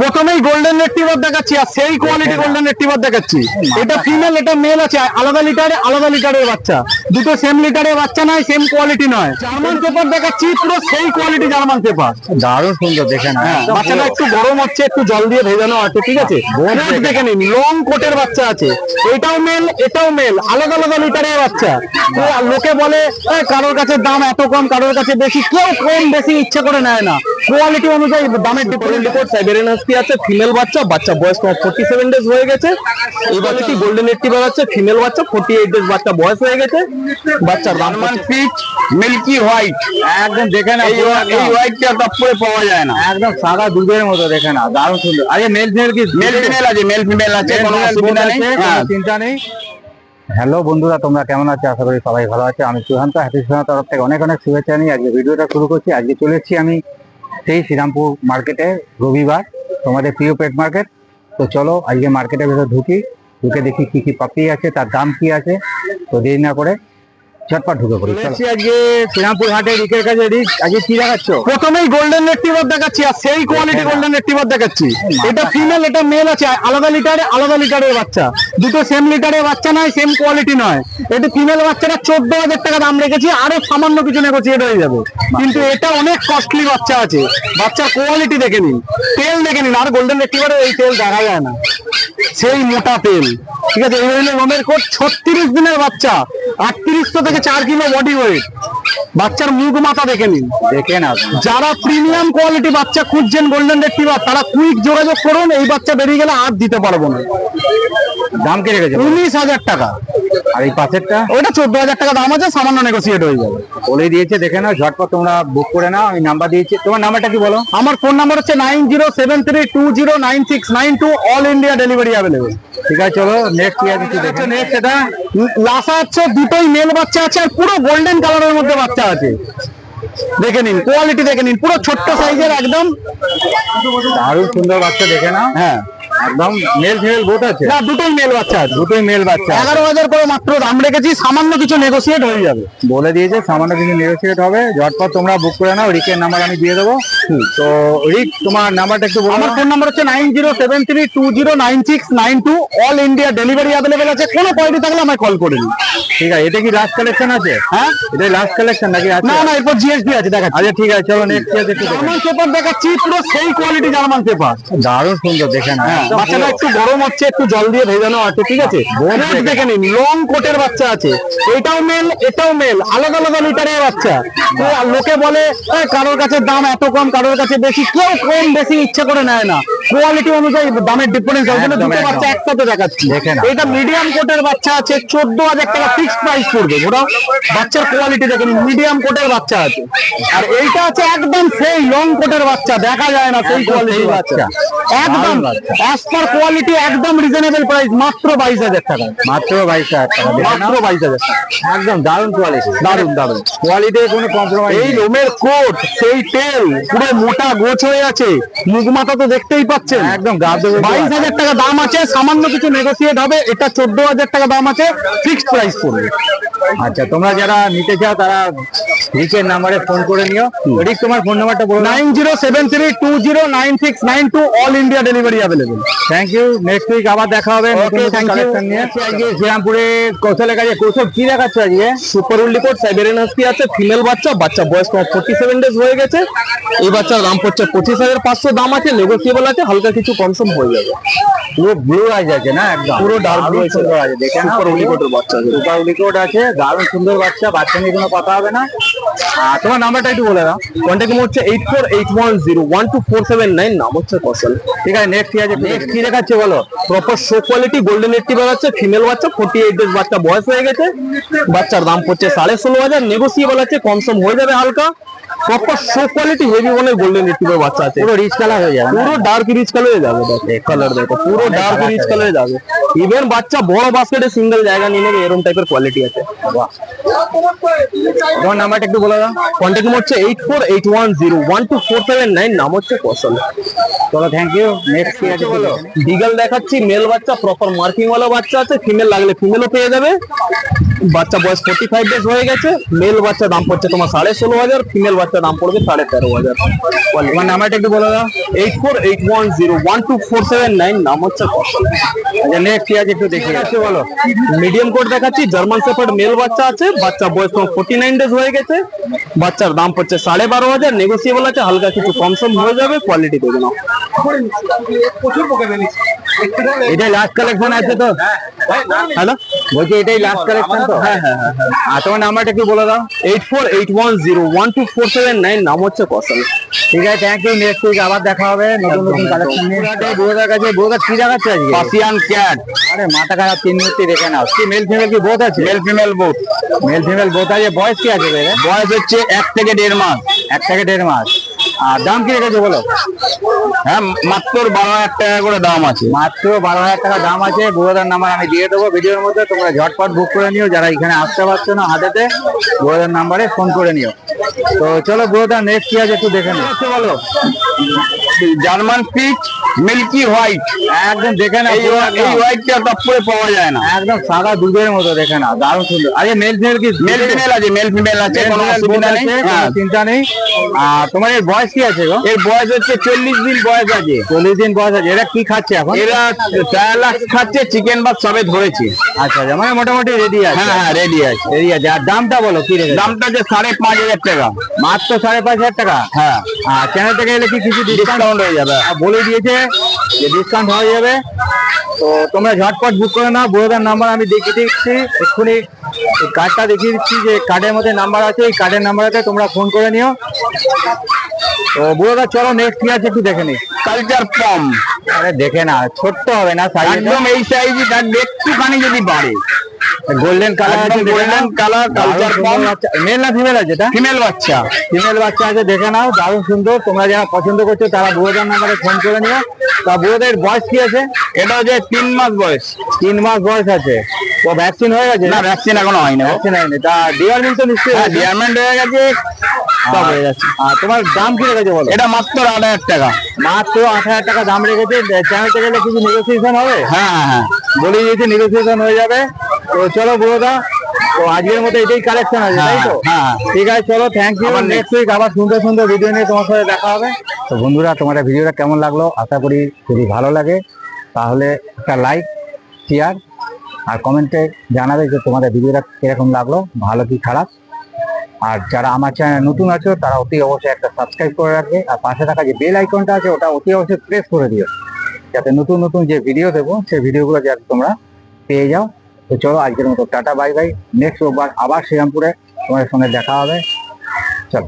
প্রথমেই golden retriever দেখাচ্ছি আর সেই কোয়ালিটি গোল্ডেন রেট্রিভার দেখাচ্ছি। এটা ফিমেল এটা মেল আছে, আলাদা লিটারের বাচ্চা, দুটো সেম লিটারের বাচ্চা নয়, সেম কোয়ালিটি নয়। জার্মান পেপার দেখাচ্ছি, পুরো সেই কোয়ালিটি জার্মান পেপার, দারুণ সুন্দর দেখেন। বাচ্চাটা একটু গরম হচ্ছে, একটু জল দিয়ে ভেজানো আছে, ঠিক আছে। দেখে নিন, লং কোটের বাচ্চা আছে, এটাও মেল, আলাদা লিটারের বাচ্চা। লোকে বলে কারোর কাছে দাম এত কম, কারোর কাছে বেশি, কেউ কম বেশি ইচ্ছা করে নেয় না, কোয়ালিটি অনুযায়ী দামের ডিফারেন্ট আছে। ফিমেল বাচ্চা বয়স 47 ডেজ হয়ে গেছে। এই বাচ্চাটি গোল্ডেন রেট্রিভার আছে, ফিমেল বাচ্চা 48 ডেজ বাচ্চা বয়স হয়ে গেছে। বাচ্চার দাম পিচ মিল্কি হোয়াইট, একদম দেখে না, এই হোয়াইটটা তারপরে পাওয়া যায় না, একদম সাদা দুধের মতো দেখে না, দারুণ সুন্দর। আরে মেল ফিমেল কি? মেল ফিমেল আছে, কোনো অসুবিধা নেই, চিন্তা নেই। হ্যালো বন্ধুরা, তোমরা কেমন আছো? আশা করি সবাই ভালো আছে। আমি সুশান্ত, হ্যাপি সুশান্ত তরফ থেকে অনেক শুভেচ্ছা নিয়ে আজকে ভিডিওটা শুরু করছি। আজকে চলে এসেছি আমি সেই শ্রীরামপুর মার্কেটে, রবিবার, তোমাদের প্রিয় পেট মার্কেট। তো চলো আজকে মার্কেটের ভেতর ঢুকে দেখি কি কি পাপি আছে, তার দাম কি আছে। তো দেরি না করে ঝটপট ঢুকে পড়ি। আজকে শ্রীরামপুর হাটে রিকের কাছে আজকে কি দেখাচ্ছ? প্রথমেই গোল্ডেন রেট্রিভার দেখাচ্ছি আর সেই কোয়ালিটি গোল্ডেন রেট্রিভার দেখাচ্ছি। এটা ফিমেল এটা মেল আছে, আলাদা লিটারের বাচ্চা, দুটো সেম লিটারের বাচ্চা নয়, সেম কোয়ালিটি নয়। এটা ফিমেল বাচ্চাটা 14,000 টাকা দাম রেখেছি, আরো সামান্য কিছু নেগোসিয়েট হয়ে যাবে। কিন্তু এটা অনেক কস্টলি বাচ্চা আছে, বাচ্চার কোয়ালিটি দেখে নিন, তেল দেখে নিন। আর গোল্ডেন রেট্রিভারে এই তেল দেখা যায় না, সেই মোটা তেল, ঠিক আছে। এই হলো রোমের কোট, 36 দিনের বাচ্চা, 38 থেকে 4 কিলো বডি ওয়েট। বাচ্চার মুখ মাথা দেখে নিন, দেখে না। যারা প্রিমিয়াম কোয়ালিটি বাচ্চা খুঁজছেন গোল্ডেন রেট্রিভার, তারা কুইক যোগাযোগ করুন। এই বাচ্চা বেরিয়ে গেলে আর দিতে পারবো না। দাম কে রেখেছে? 19,000 টাকা। আর এই পাশেরটা ওইটা 14,000 টাকা দাম আছে, সামান্য নেগোসিয়েট হয়ে যাবে। বলে দিয়েছে, দেখে নাও, ঝটপট তোমরা বুক করে নাও। আমি নাম্বার দিয়েছি, তোমার নাম্বারটা কি বলো? আমার ফোন নাম্বার হচ্ছে 9073209692, অল ইন্ডিয়া ডেলিভারি অ্যাভেলেবল। ঠিক আছে, চলো নেক্সট কি আছে দেখো। নেক্সট এটা লাসা আছে, দুটোই মেল বাচ্চা আছে, আর পুরো গোল্ডেন কালারের মধ্যে বাচ্চা আছে। দেখে নিন কোয়ালিটি, দেখে নিন, পুরো ছোট্ট সাইজের, একদম দারুণ সুন্দর বাচ্চা, দেখে নাও। হ্যাঁ, একদম মেল ফিমেল বোট আছে না, দুটোই মেল বাচ্চা আছে, দুটোই মেল বাচ্চা। 11,000 করে মাত্র দাম রেখেছি, সামান্য কিছু নেগোসিয়েট হয়ে যাবে। বলে দিয়েছে সামান্য কিছু নেগোসিয়েট হবে, ঝটপট তোমরা বুক করে নাও। রিকের নাম্বার আমি দিয়ে দেবো। তো রিক, তোমার নাম্বারটা একটু বলো। আমার ফোন নাম্বার হচ্ছে 9073209692, অল ইন্ডিয়া ডেলিভারি অ্যাভেলেবেল আছে। কোনো কোয়ালিটি থাকলে আমায় কল করে নিন। ঠিক আছে, এটা কি লাস্ট কালেকশন আছে? হ্যাঁ, এটা লাস্ট কালেকশন নাকি আছে? না, এরপর জিএসডি আছে, দেখাচ্ছি। আচ্ছা ঠিক আছে, চলো নেক্সট আছে। জার্মান পেপার দেখাচ্ছি, পুরো সেই কোয়ালিটি জার্মান পেপার, দারুণ সুন্দর, দেখে না। বাচ্চাটা একটু গরম হচ্ছে, একটু জল দিয়ে ভেজানো আছে, ঠিক আছে। দেখে নিন, লং কোটের বাচ্চা আছে, এটাও মেল, আলাদা লিটারের বাচ্চা। তো লোকে বলে কারোর কাছে দাম এত কম, কারোর কাছে বেশি, কেউ কম বেশি ইচ্ছা করে নেয় না, কোয়ালিটি অনুযায়ী দামের ডিফারেন্স আছে। দুটো বাচ্চা একসাথে দেখাচ্ছি। এটা মিডিয়াম কোটের বাচ্চা আছে, 14,000 টাকা ফিক্সড প্রাইস পড়বে। ওরা বাচ্চার কোয়ালিটি দেখে নিন, মিডিয়াম কোটের বাচ্চা আছে। আর এইটা আছে একদম সেই লং কোটের বাচ্চা, দেখা যায় না সেই কোয়ালিটির বাচ্চা, একদম অ্যাজ পার কোয়ালিটি, একদম রিজনেবল প্রাইস, মাত্র 22,000 টাকা। মাত্র 22,000 টাকা, মাত্র 22,000 টাকা, একদম দারুণ কোয়ালিটি, দারুণ কোয়ালিটি, কোনো কম্প্রোমাইজ। এই রোমের কোট, সেই তেল, পুরো মোটা গোছ হয়ে আছে, মুখ মাথা তো দেখতেই পাচ্ছেন, একদম 22,000 টাকা দাম আছে, সামান্য কিছু নেগোসিয়েট হবে। এটা 14,000 টাকা দাম আছে, ফিক্সড প্রাইস পড়বে। আচ্ছা, তোমরা যারা নিতে চাও তারা রিকের নাম্বারে ফোন করে নিও। রিক, তোমার ফোন নাম্বারটা বলো। 9073209692, all India delivery available. Thank you. Next week আবার দেখা হবে নতুন কালেকশন নিয়ে। আজকে শ্রীরামপুরে কৌশলের কাছে কৌশল কি দেখাচ্ছ আজকে? সুপার উল্লিকোট সাইবেরিয়ান হাস্কি আছে, ফিমেল বাচ্চা বয়স 47 ডেজ হয়ে গেছে। এই বাচ্চার দাম পড়ছে 25,500 দাম আছে, নেগোসিয়েবল আছে, হালকা কিছু কমসম হয়ে যাবে। পুরো ব্লু আইজ আছে না, একদম পুরো ডার্ক ব্লু আছে, দেখে সুপার উল্লিকোটের বাচ্চা আছে, সুপার উলিকোট আছে, দারুণ সুন্দর বাচ্চা, বাচ্চা নিয়ে কোনো কথা হবে না। আর তোমার নাম্বারটা একটু বলে দাও। কন্ট্যাক্ট হচ্ছে 8481012479, নাম হচ্ছে কৌশল। ঠিক আছে, নেক্সট কি আছে? নেক্সট কি দেখাচ্ছে বলো? Proper show quality golden retriever আছে, ফিমেল বাচ্চা 48 ডেজ বাচ্চা বয়স হয়ে গেছে। বাচ্চার দাম পড়ছে 16,500, নেগোসিয়েবল আছে, কমসম হয়ে যাবে হালকা। প্রপার শো কোয়ালিটি হেভি বলে গোল্ডেন রিট্রিভার বাচ্চা আছে, পুরো রিচ কালার হয়ে যাবে, পুরো ডার্ক রিচ কালার হয়ে যাবে। দেখো কালার, দেখো পুরো ডার্ক রিচ কালার হয়ে যাবে। ইভেন বাচ্চা বড় বাস্কেটে সিঙ্গেল জায়গা নিয়ে নেবে, এরকম টাইপের কোয়ালিটি আছে। তোমার নাম্বারটা একটু বলে দাও। কন্ট্যাক্ট হচ্ছে 8481012479, নাম হচ্ছে কৌশল। চলো, থ্যাংক ইউ। নেক্সট কি আছে বলো? বিগল দেখাচ্ছি, মেল বাচ্চা, প্রপার মার্কিং ওয়ালা বাচ্চা আছে, ফিমেল লাগলে ফিমেলও পেয়ে যাবে। বাচ্চা বয়স 45 ডেজ হয়ে গেছে। মেল বাচ্চা দাম পড়ছে তোমার 16,500, ফিমেল বাচ্চা দাম পড়বে 13,500। তোমার নাম্বারটা একটু বলে দাও। 8481012479, নাম হচ্ছে কৌশল। আচ্ছা নেক্সট কি আছে একটু দেখি আছে বলো। মিডিয়াম কোট দেখাচ্ছি, জার্মান শেফার্ড মেল বাচ্চা আছে, বাচ্চা বয়স তোমার 49 ডেজ হয়ে গেছে। বাচ্চার দাম পড়ছে 12,500, নেগোসিয়েবল আছে, হালকা কিছু কম সম হয়ে যাবে। কোয়ালিটি দেখে নাও। এটাই লাস্ট কালেকশন আছে তো? হ্যালো, বলছি এটাই লাস্ট কালেকশন তো? হ্যাঁ হ্যাঁ হ্যাঁ হ্যাঁ। আর তোমার নাম্বারটা একটু বলে দাও। 8481012479, নাম হচ্ছে কৌশল। ঠিক আছে, থ্যাংক ইউ। নেক্সট উইক আবার দেখা হবে নতুন নতুন কালেকশন নিয়ে। বুড়োদার কাছে বুড়োদা কি দেখাচ্ছে আজকে? Persian cat. আরে মাথা খারাপ, 3 মিনিট দেখে নাও। কি মেল ফিমেল কি বোথ আছে? Male female both. Male female both আছে। বয়স কি আছে এদের? বয়স হচ্ছে 1 থেকে 1.5 মাস। 1 থেকে 1.5 মাস। আর দাম কি রেখেছে বলো? হ্যাঁ, মাত্র 12,000 টাকা করে দাম আছে। মাত্র 12,000 টাকা দাম আছে। বুড়োদার নাম্বার আমি দিয়ে দেবো ভিডিওর মধ্যে, তোমরা ঝটপট বুক করে নিও। যারা এখানে আসতে পারছো না হাতেতে, বুড়োদার নাম্বারে ফোন করে নিও। তো চলো বুড়োদা নেক্সট কি আছে একটু দেখে নিও। বলো। জার্মান পিচ মিল্কি হোয়াইট, একদম দেখে নাও। এই হোয়াইটটা তারপরে পাওয়া যায় না। একদম সাদা দুধের মতো, দেখে নাও, দারুণ সুন্দর। আরে মেল ফিমেল কি? মেল ফিমেল আছে, মেল ফিমেল আছে, কোনো Male অসুবিধা both নেই। আছে, কোনো হ্যাঁ, চিন্তা নেই। আর তোমার এর বয়স কি আছে গো? এর বয়স হচ্ছে 40 দিন বয়স আছে। 40 দিন বয়স আছে। এরা কি খাচ্ছে এখন? এরা ট্রায়ালাক্স খাচ্ছে, চিকেন ভাত সবে ধরেছে। আচ্ছা আচ্ছা, মানে মোটামুটি রেডি আছে। হ্যাঁ হ্যাঁ, রেডি আছে। রেডি আছে। আর দামটা বলো কি রেখেছে? দামটা যে 5,500 টাকা। মাত্র 5,500 টাকা। হ্যাঁ, আর চ্যানেল থেকে এলে কি কিছু ডিসকাউন্ট ডিসকাউন্ট হয়ে যাবে। বলে দিয়েছে যে ডিসকাউন্ট হয়ে যাবে। তো তোমরা ঝটপট বুক করে নাও। বুড়োদার নাম্বার আমি দেখিয়ে দিচ্ছি এক্ষুনি। এই কার্ডটা দেখিয়ে দিচ্ছি, যে কার্ডের মধ্যে নাম্বার আছে, এই কার্ডের নাম্বারেতে তোমরা ফোন করে নিও। তো বুড়োদা চলো নেক্সট কি আছে একটু দেখে নি। কালচার পম। আরে দেখে না, ছোট্ট হবে না সাইজ? একদম এই সাইজই, তার একটুখানি যদি বাড়ে। গোল্ডেন কালার আছে, গোল্ডেন কালার, কালচার পম। মেল না ফিমেল আছে এটা? ফিমেল বাচ্চা। ফিমেল বাচ্চা আছে, দেখে নাও, দারুণ সুন্দর। তোমরা যারা পছন্দ করছো তারা বুড়োদার নাম্বারে ফোন করে নিও। তা বুড়োদের বয়স কি আছে? এটা হচ্ছে 3 মাস বয়স। 3 মাস বয়স আছে। তো ভ্যাকসিন হয়ে গেছে? না, ভ্যাকসিন এখনো হয়নি। ভ্যাকসিন হয়নি। তা ডিওয়ার্মিং তো নিশ্চয়ই হ্যাঁ, হয়েছে? ডিয়ারমেন্ট হয়ে গেছে, সব হয়ে যাচ্ছে। আর তোমার দাম কি রেখেছে বলো? এটা মাত্র 8,000 টাকা। মাত্র 8,000 টাকা দাম রেখেছে। চ্যানেল থেকে গেলে কিছু নেগোসিয়েশন হবে? হ্যাঁ হ্যাঁ হ্যাঁ। বলে দিয়েছে নেগোসিয়েশন হয়ে যাবে। তো চলো বুড়োদা, তো আজকের মতো এটাই কালেকশন আছে, তাই তো? হ্যাঁ, হ্যাঁ। ঠিক আছে, চলো, থ্যাংক ইউ। আবার নেক্সট উইক আবার সুন্দর সুন্দর ভিডিও নিয়ে তোমার সাথে দেখা হবে। তো বন্ধুরা, তোমাদের ভিডিওটা কেমন লাগলো? আশা করি যদি ভালো লাগে তাহলে একটা লাইক, শেয়ার আর কমেন্টে জানাবে যে তোমাদের ভিডিওটা কিরকম লাগলো, ভালো কি খারাপ। আর যারা আমার চ্যানেল নতুন আছো তারা অতি অবশ্যই একটা সাবস্ক্রাইব করে রাখবে। আর পাশে থাকা যে বেল আইকনটা আছে ওটা অতি অবশ্যই প্রেস করে দিও, যাতে নতুন নতুন যে ভিডিও দেবো সেই ভিডিওগুলো যাতে তোমরা পেয়ে যাও। তো চলো আজকের মতো টাটা, বাই বাই। নেক্সট রোববার আবার শ্রীরামপুরে তোমাদের সঙ্গে দেখা হবে। চলো।